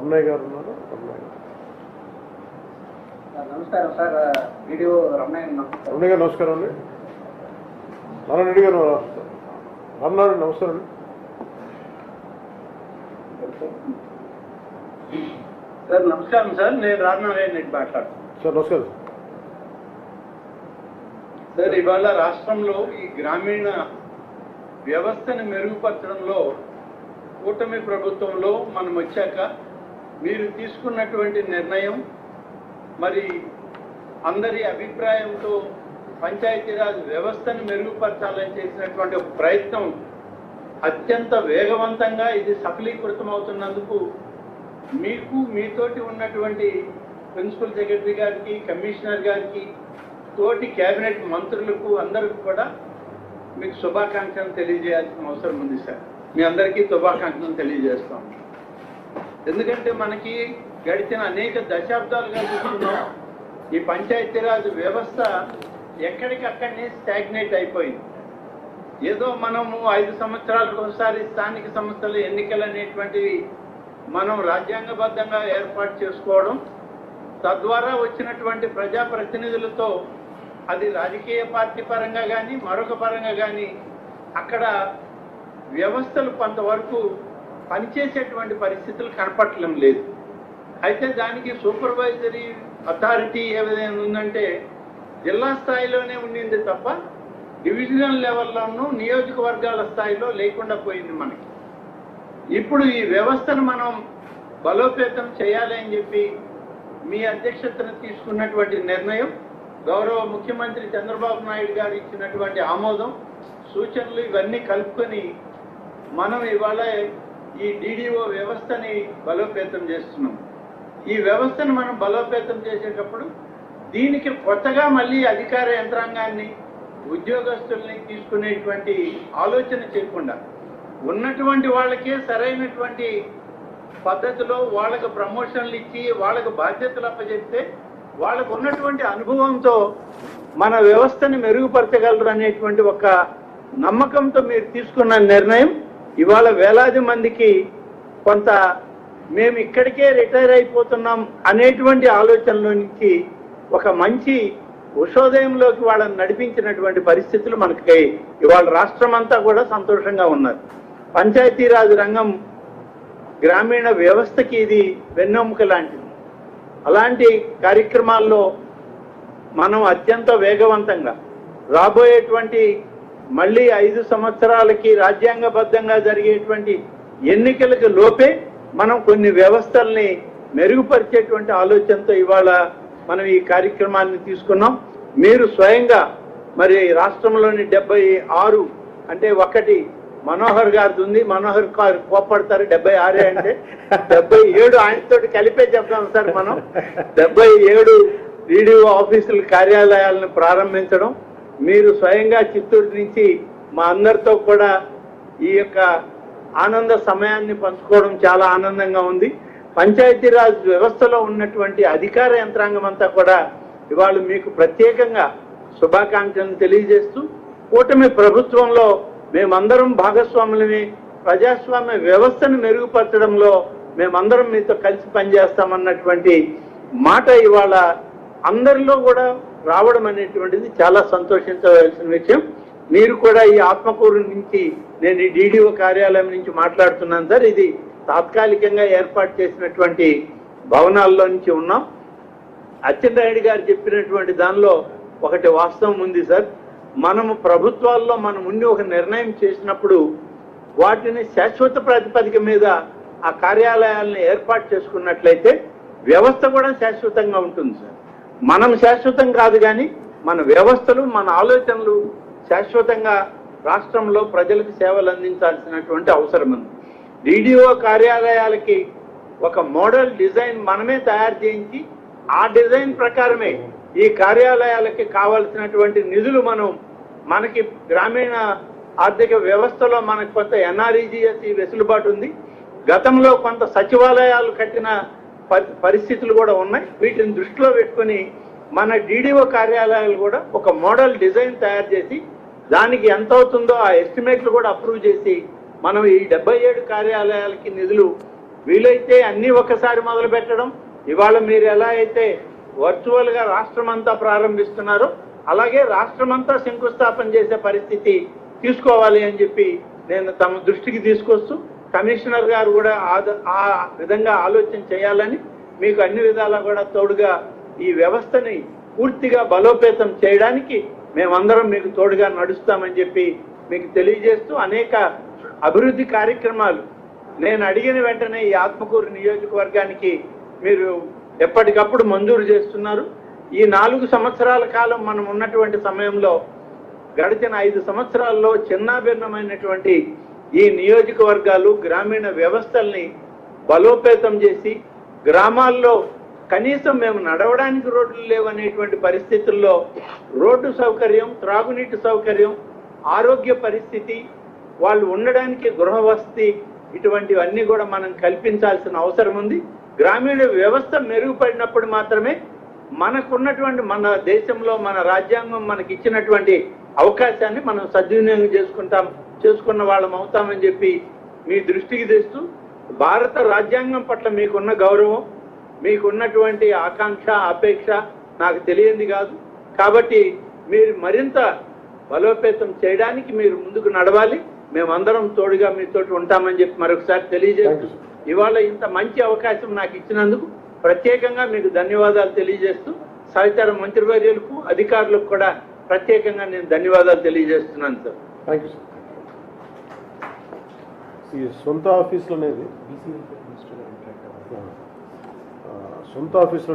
రమణయ్య గారు ఉన్నారు. రమణయ్య నమస్కారం సార్. వీడియో రమణయ్య గారు నమస్కారం అండి. నారాయణ రెడ్డి గారు రామనారాయణ నమస్కారం అండి. సార్ నమస్కారం సార్. నేను రామనారాయణ రెడ్డి మాట్లాడుతున్నాను సార్. నమస్కారం సార్. ఇవాళ రాష్ట్రంలో ఈ గ్రామీణ వ్యవస్థను మెరుగుపరచడంలో కూటమి ప్రభుత్వంలో మనం వచ్చాక మీరు తీసుకున్నటువంటి నిర్ణయం, మరి అందరి అభిప్రాయంతో పంచాయతీరాజ్ వ్యవస్థను మెరుగుపరచాలని చేసినటువంటి ఒక ప్రయత్నం అత్యంత వేగవంతంగా ఇది సఫలీకృతం అవుతున్నందుకు మీకు, మీతోటి ఉన్నటువంటి ప్రిన్సిపల్ సెక్రటరీ గారికి, కమిషనర్ గారికి, తోటి కేబినెట్ మంత్రులకు అందరికీ కూడా మీకు శుభాకాంక్షలు తెలియజేయాల్సిన అవసరం ఉంది సార్. మీ అందరికీ శుభాకాంక్షలు తెలియజేస్తాం. ఎందుకంటే మనకి గడిచిన అనేక దశాబ్దాలుగా చూస్తున్నాం ఈ పంచాయతీరాజ్ వ్యవస్థ ఎక్కడికక్కడనే స్టాగ్నేట్ అయిపోయింది. ఏదో మనము 5 సంవత్సరాలకు ఒకసారి స్థానిక సంస్థల ఎన్నికలు అనేటువంటివి మనం రాజ్యాంగబద్ధంగా ఏర్పాటు చేసుకోవడం, తద్వారా వచ్చినటువంటి ప్రజాప్రతినిధులతో అది రాజకీయ పార్టీ పరంగా కానీ మరొక పరంగా కానీ అక్కడ వ్యవస్థలు కొంతవరకు పనిచేసేటువంటి పరిస్థితులు కనపడటం లేదు. అయితే దానికి సూపర్వైజరీ అథారిటీ ఏ విధంగా ఉందంటే జిల్లా స్థాయిలోనే ఉండింది తప్ప డివిజనల్ లెవెల్లోనూ నియోజకవర్గాల స్థాయిలో లేకుండా పోయింది మనకి. ఇప్పుడు ఈ వ్యవస్థను మనం బలోపేతం చేయాలి అని చెప్పి మీ అధ్యక్షతను తీసుకున్నటువంటి నిర్ణయం, గౌరవ ముఖ్యమంత్రి చంద్రబాబు నాయుడు గారు ఇచ్చినటువంటి ఆమోదం, సూచనలు ఇవన్నీ కలుపుకొని మనం ఇవాళ ఈ డిడిఓ వ్యవస్థని బలోపేతం చేస్తున్నాం. ఈ వ్యవస్థను మనం బలోపేతం చేసేటప్పుడు దీనికి కొత్తగా మళ్ళీ అధికార యంత్రాంగాన్ని, ఉద్యోగస్తుల్ని తీసుకునేటువంటి ఆలోచన చేయకుండా ఉన్నటువంటి వాళ్ళకే సరైనటువంటి పద్ధతిలో వాళ్ళకు ప్రమోషన్లు ఇచ్చి వాళ్ళకు బాధ్యతలు అప్పచెప్తే వాళ్ళకు ఉన్నటువంటి అనుభవంతో మన వ్యవస్థని మెరుగుపరచగలరు అనేటువంటి ఒక నమ్మకంతో మీరు తీసుకున్న నిర్ణయం ఇవాళ వేలాది మందికి కొంత మేము ఇక్కడికే రిటైర్ అయిపోతున్నాం అనేటువంటి ఆలోచనలో నుంచి ఒక మంచి ఉషోదయంలోకి వాళ్ళని నడిపించినటువంటి పరిస్థితులు మనకి ఇవాళ రాష్ట్రం అంతా కూడా సంతోషంగా ఉన్నారు. పంచాయతీరాజ్ రంగం గ్రామీణ వ్యవస్థకి ఇది వెన్నెముక లాంటిది. అలాంటి కార్యక్రమాల్లో మనం అత్యంత వేగవంతంగా రాబోయేటువంటి మళ్ళీ 5 సంవత్సరాలకి రాజ్యాంగబద్ధంగా జరిగేటువంటి ఎన్నికలకు లోపే మనం కొన్ని వ్యవస్థల్ని మెరుగుపరిచేటువంటి ఆలోచనతో ఇవాళ మనం ఈ కార్యక్రమాన్ని తీసుకున్నాం. మీరు స్వయంగా మరి రాష్ట్రంలోని 76 అంటే ఒకటి మనోహర్ గారిది ఉంది, మనోహర్ గారు కోప్పడతారు 76 అంటే 77 ఆయనతో కలిపే చెప్తాం సార్. మనం 77 డిడిఓ ఆఫీసుల కార్యాలయాలను ప్రారంభించడం, మీరు స్వయంగా చిత్తూరు నుంచి మా అందరితో కూడా ఈ యొక్క ఆనంద సమయాన్ని పంచుకోవడం చాలా ఆనందంగా ఉంది. పంచాయతీరాజ్ వ్యవస్థలో ఉన్నటువంటి అధికార యంత్రాంగం అంతా కూడా ఇవాళ మీకు ప్రత్యేకంగా శుభాకాంక్షలను తెలియజేస్తూ, కూటమి ప్రభుత్వంలో మేమందరం భాగస్వాములమే, ప్రజాస్వామ్య వ్యవస్థను మెరుగుపరచడంలో మేమందరం మీతో కలిసి పనిచేస్తామన్నటువంటి మాట ఇవాళ అందరిలో కూడా రావడం అనేటువంటిది చాలా సంతోషించవలసిన విషయం. మీరు కూడా ఈ ఆత్మకూరు నుంచి, నేను ఈ డిడిఓ కార్యాలయం నుంచి మాట్లాడుతున్నాను సార్. ఇది తాత్కాలికంగా ఏర్పాటు చేసినటువంటి భవనాల్లో నుంచి ఉన్నాం. అచ్చెన్నాయుడు గారు చెప్పినటువంటి దానిలో ఒకటి వాస్తవం ఉంది సార్. మనము ప్రభుత్వాల్లో మనం ఉండి ఒక నిర్ణయం చేసినప్పుడు వాటిని శాశ్వత ప్రాతిపదిక మీద ఆ కార్యాలయాలను ఏర్పాటు చేసుకున్నట్లయితే వ్యవస్థ కూడా శాశ్వతంగా ఉంటుంది సార్. మనం శాశ్వతం కాదు, కానీ మన వ్యవస్థలు, మన ఆలోచనలు శాశ్వతంగా రాష్ట్రంలో ప్రజలకు సేవలు అందించాల్సినటువంటి అవసరం ఉంది. డిడిఓ కార్యాలయాలకి ఒక మోడల్ డిజైన్ మనమే తయారు చేయించి ఆ డిజైన్ ప్రకారమే ఈ కార్యాలయాలకి కావాల్సినటువంటి నిధులు మనకి గ్రామీణ ఆర్థిక వ్యవస్థలో మనకు కొంత ఎన్ఆర్ఈజీఎస్ వెసులుబాటు ఉంది. గతంలో కొంత సచివాలయాలు కట్టిన పరిస్థితులు కూడా ఉన్నాయి. వీటిని దృష్టిలో పెట్టుకుని మన డిడిఓ కార్యాలయాలు కూడా ఒక మోడల్ డిజైన్ తయారు చేసి దానికి ఎంత అవుతుందో ఆ ఎస్టిమేట్లు కూడా అప్రూవ్ చేసి మనం ఈ 77 కార్యాలయాలకి నిధులు వీలైతే అన్నీ ఒకసారి మొదలు పెట్టడం, ఇవాళ మీరు ఎలా అయితే వర్చువల్గా రాష్ట్రమంతా ప్రారంభిస్తున్నారో అలాగే రాష్ట్రమంతా శంకుస్థాపన చేసే పరిస్థితి తీసుకోవాలి అని చెప్పి నేను తమ దృష్టికి తీసుకొస్తూ కమిషనర్ గారు కూడా ఆ విధంగా ఆలోచన చేయాలని, మీకు అన్ని విధాలా కూడా తోడుగా ఈ వ్యవస్థని పూర్తిగా బలోపేతం చేయడానికి మేమందరం మీకు తోడుగా నడుస్తామని చెప్పి మీకు తెలియజేస్తూ, అనేక అభివృద్ధి కార్యక్రమాలు నేను అడిగిన వెంటనే ఈ ఆత్మకూరు నియోజకవర్గానికి మీరు ఎప్పటికప్పుడు మంజూరు చేస్తున్నారు. ఈ 4 సంవత్సరాల కాలం మనం ఉన్నటువంటి సమయంలో గడిచిన 5 సంవత్సరాల్లో చిన్నాభిన్నమైనటువంటి ఈ నియోజకవర్గాలు గ్రామీణ వ్యవస్థల్ని బలోపేతం చేసి, గ్రామాల్లో కనీసం మేము నడవడానికి రోడ్లు లేవనేటువంటి పరిస్థితుల్లో రోడ్డు సౌకర్యం, త్రాగునీటి సౌకర్యం, ఆరోగ్య పరిస్థితి, వాళ్ళు ఉండడానికి గృహవసతి, ఇటువంటివన్నీ కూడా మనం కల్పించాల్సిన అవసరం ఉంది. గ్రామీణ వ్యవస్థ మెరుగుపడినప్పుడు మాత్రమే మనకున్నటువంటి, మన దేశంలో మన రాజ్యాంగం మనకి ఇచ్చినటువంటి అవకాశాన్ని మనం సద్వినియోగం చేసుకున్న వాళ్ళం అవుతామని చెప్పి మీ దృష్టికి తెస్తూ, భారత రాజ్యాంగం పట్ల మీకున్న గౌరవం, మీకున్నటువంటి ఆకాంక్ష, అపేక్ష నాకు తెలియంది కాదు. కాబట్టి మీరు మరింత బలోపేతం చేయడానికి మీరు ముందుకు నడవాలి. మేమందరం తోడుగా మీతోటి ఉంటామని చెప్పి మరొకసారి తెలియజేస్తూ, ఇవాళ ఇంత మంచి అవకాశం నాకు ఇచ్చినందుకు ప్రత్యేకంగా మీకు ధన్యవాదాలు తెలియజేస్తూ, సహచార మంత్రివర్యులకు, అధికారులకు కూడా ప్రత్యేకంగా నేను ధన్యవాదాలు తెలియజేస్తున్నాను సార్. Thank you sir. ఈ సొంత ఆఫీసులు అనేది సొంత ఆఫీసులు